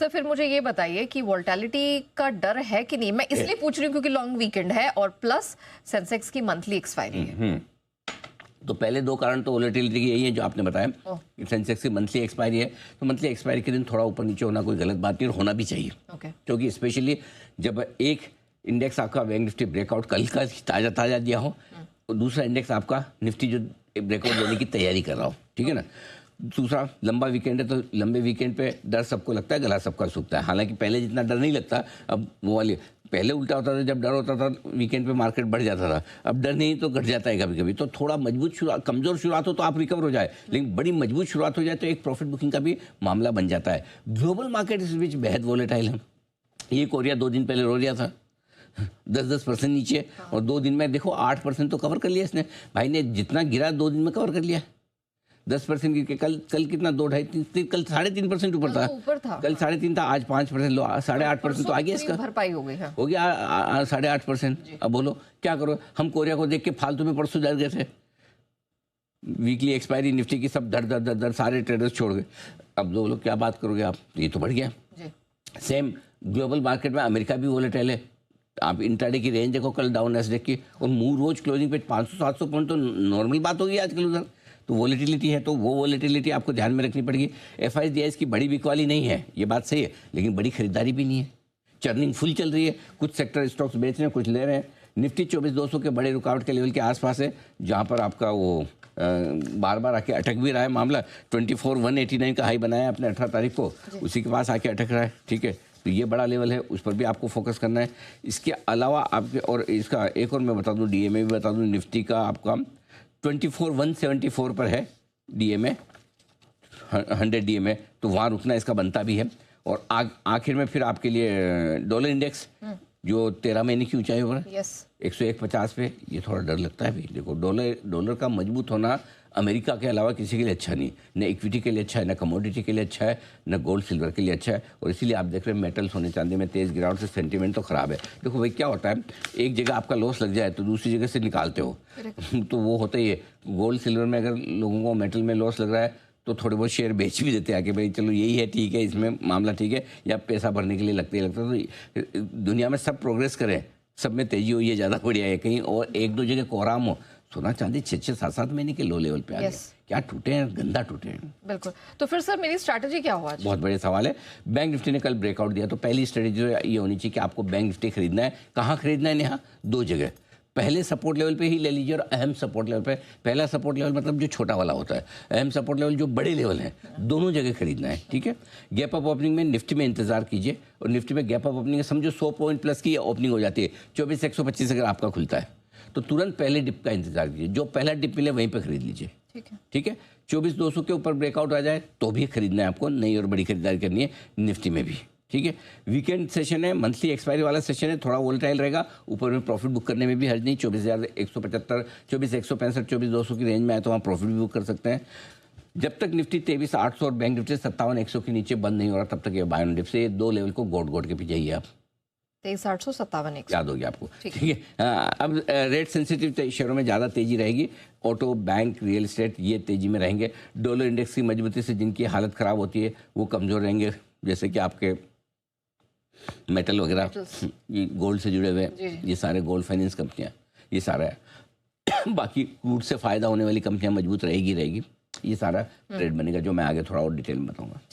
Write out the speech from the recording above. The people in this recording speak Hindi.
सर फिर मुझे ये बताइए कि वोलेटिलिटी का डर है कि नहीं? मैं इसलिए पूछ रही हूँ क्योंकि लॉन्ग वीकेंड है और प्लस सेंसेक्स की मंथली एक्सपायरी है। तो पहले दो कारण तो वोलेटिलिटी की यही है जो आपने बताया कि सेंसेक्स की मंथली एक्सपायरी है, तो मंथली एक्सपायरी के दिन थोड़ा ऊपर नीचे होना कोई गलत बात नहीं और होना भी चाहिए। क्योंकि स्पेशली जब एक इंडेक्स आपका बैंक निफ्टी ब्रेकआउट कल का ताज़ा दिया हो और दूसरा इंडेक्स आपका निफ्टी जो ब्रेकआउट देने की तैयारी कर रहा हो, ठीक है ना। दूसरा लंबा वीकेंड है तो लंबे वीकेंड पे डर सबको लगता है, गला सबका सूखता है। हालांकि पहले जितना डर नहीं लगता, अब वो वाली पहले उल्टा होता था, जब डर होता था वीकेंड पे मार्केट बढ़ जाता था, अब डर नहीं तो घट जाता है कभी कभी। तो थोड़ा मजबूत शुरुआत, कमजोर शुरुआत हो तो आप रिकवर हो जाए, लेकिन बड़ी मजबूत शुरुआत हो जाए तो एक प्रॉफिट बुकिंग का भी मामला बन जाता है। ग्लोबल मार्केट इस बीच बेहद वोलेटाइल है। ये कोरिया 2 दिन पहले रो दिया था 10% नीचे, और 2 दिन में देखो 8% तो कवर कर लिया इसने। भाई ने जितना गिरा 2 दिन में कवर कर लिया। 10% गिर के कल कितना 2-2.5 कल 3.5% ऊपर था, कल 3.5 था, आज 5% लो 8.5% तो आ गया इसका, भरपाई हो गई है, हो गया 8.5%। अब बोलो क्या करो। हम कोरिया को देख के फालतू में परसों डर गए थे, वीकली एक्सपायरी निफ्टी की सब दर सारे ट्रेडर्स छोड़ गए। अब बोलो क्या बात करोगे आप, ये तो बढ़ गया। सेम ग्लोबल मार्केट में अमेरिका भी वोलेटाइल है। आप इंट्राडे की रेंज देखो कल डाउन नैस्डैक की, और मूव रोज क्लोजिंग पे 500-700 पॉइंट तो नॉर्मल बात होगी आजकल उधर। तो वोलेटिलिटी है, तो वो वोलेटिलिटी आपको ध्यान में रखनी पड़ेगी। FIDIs की बड़ी बिकवाली नहीं है, ये बात सही है, लेकिन बड़ी खरीदारी भी नहीं है। चर्निंग फुल चल रही है, कुछ सेक्टर स्टॉक्स बेच रहे हैं, कुछ ले रहे हैं। निफ्टी 24,200 के बड़े रुकावट के लेवल के आसपास है, जहाँ पर आपका वो बार बार आके अटक भी रहा है मामला। 24,189 का हाई बनाया है अपने 18 तारीख को, उसी के पास आके अटक रहा है, ठीक है। तो ये बड़ा लेवल है, उस पर भी आपको फोकस करना है। इसके अलावा आपके, और इसका एक और मैं बता दूं, DMA भी बता दूं, निफ्टी का आपका 24,174 पर है DMA, 100 DMA, तो वहाँ रुकना इसका बनता भी है। और आखिर में फिर आपके लिए डॉलर इंडेक्स जो 13 महीने की ऊंचाई पर 101.50 पे, ये थोड़ा डर लगता है। भी देखो डॉलर का मजबूत होना अमेरिका के अलावा किसी के लिए अच्छा नहीं, न इक्विटी के लिए अच्छा है, न कमोडिटी के लिए अच्छा है, न गोल्ड सिल्वर के लिए अच्छा है। और इसीलिए आप देख रहे हैं मेटल सोने चांदी में तेज़ गिरावट से सेंटीमेंट तो ख़राब है। देखो भाई क्या होता है, एक जगह आपका लॉस लग जाए तो दूसरी जगह से निकालते हो तो वो होता ही है। गोल्ड सिल्वर में अगर लोगों को मेटल में लॉस लग रहा है तो थोड़े बहुत शेयर बेच भी देते हैं आके, भाई चलो यही है, ठीक है, इसमें मामला ठीक है, या पैसा भरने के लिए लगता है। तो दुनिया में सब प्रोग्रेस करें, सब में तेजी हो, ये ज़्यादा बढ़िया है। कहीं और 1-2 जगह कोहराम हो, सोना चांदी 6-6, 7-7 महीने के लो लेवल पे आ गए, क्या टूटे हैं, गंदा टूटे हैं। बिल्कुल। तो फिर सर मेरी स्ट्रैटेजी क्या हुआ? बहुत बड़े सवाल है। बैंक निफ्टी ने कल ब्रेकआउट दिया, तो पहली स्ट्रेटेजी ये होनी चाहिए कि आपको बैंक निफ्टी खरीदना है। कहाँ खरीदना है? यहाँ 2 जगह, पहले सपोर्ट लेवल पे ही ले लीजिए और अहम सपोर्ट लेवल पे। पहला सपोर्ट लेवल मतलब जो छोटा वाला होता है, अहम सपोर्ट लेवल जो बड़े लेवल है, दोनों जगह खरीदना है, ठीक है। गैप अप ओपनिंग में निफ्टी में इंतजार कीजिए, और निफ्टी में गैप अप ओपनिंग समझो 100 पॉइंट प्लस की ओपनिंग हो जाती है। 24,125 अगर आपका खुलता है तो तुरंत पहले डिप का इंतजार कीजिए, जो पहला डिप मिले वहीं पर खरीद लीजिए, ठीक है। 24,200 के ऊपर ब्रेकआउट आ जाए तो भी खरीदना है आपको, नई और बड़ी खरीदारी करनी है निफ्टी में भी, ठीक है। वीकेंड सेशन है, मंथली एक्सपायरी वाला सेशन है, थोड़ा वोलेटाइल रहेगा। ऊपर में प्रॉफिट बुक करने में भी हर्ज नहीं। 24,175, 24,165, 24,200 की रेंज में आए तो वहाँ प्रॉफिट भी बुक कर सकते हैं। जब तक निफ्टी 23,800 और बैंक निफ्टी 57,100 के नीचे बंद नहीं हो रहा, तब तक ये बाय ऑन डिप से, ये 2 लेवल को गोड के पीछे ही आप 23,800, 57,100 याद होगी आपको, ठीक है। अब रेट सेंसिटिव शेयरों में ज़्यादा तेजी रहेगी। ऑटो, बैंक, रियल एस्टेट ये तेजी में रहेंगे। डॉलर इंडेक्स की मजबूती से जिनकी हालत ख़राब होती है वो कमज़ोर रहेंगे, जैसे कि आपके मेटल वगैरह, ये गोल्ड से जुड़े हुए, ये सारे गोल्ड फाइनेंस कंपनियाँ, ये सारा है। बाकी क्रूड से फ़ायदा होने वाली कंपनियाँ मजबूत रहेगी। ये सारा ट्रेड बनेगा, जो मैं आगे थोड़ा और डिटेल में बताऊँगा।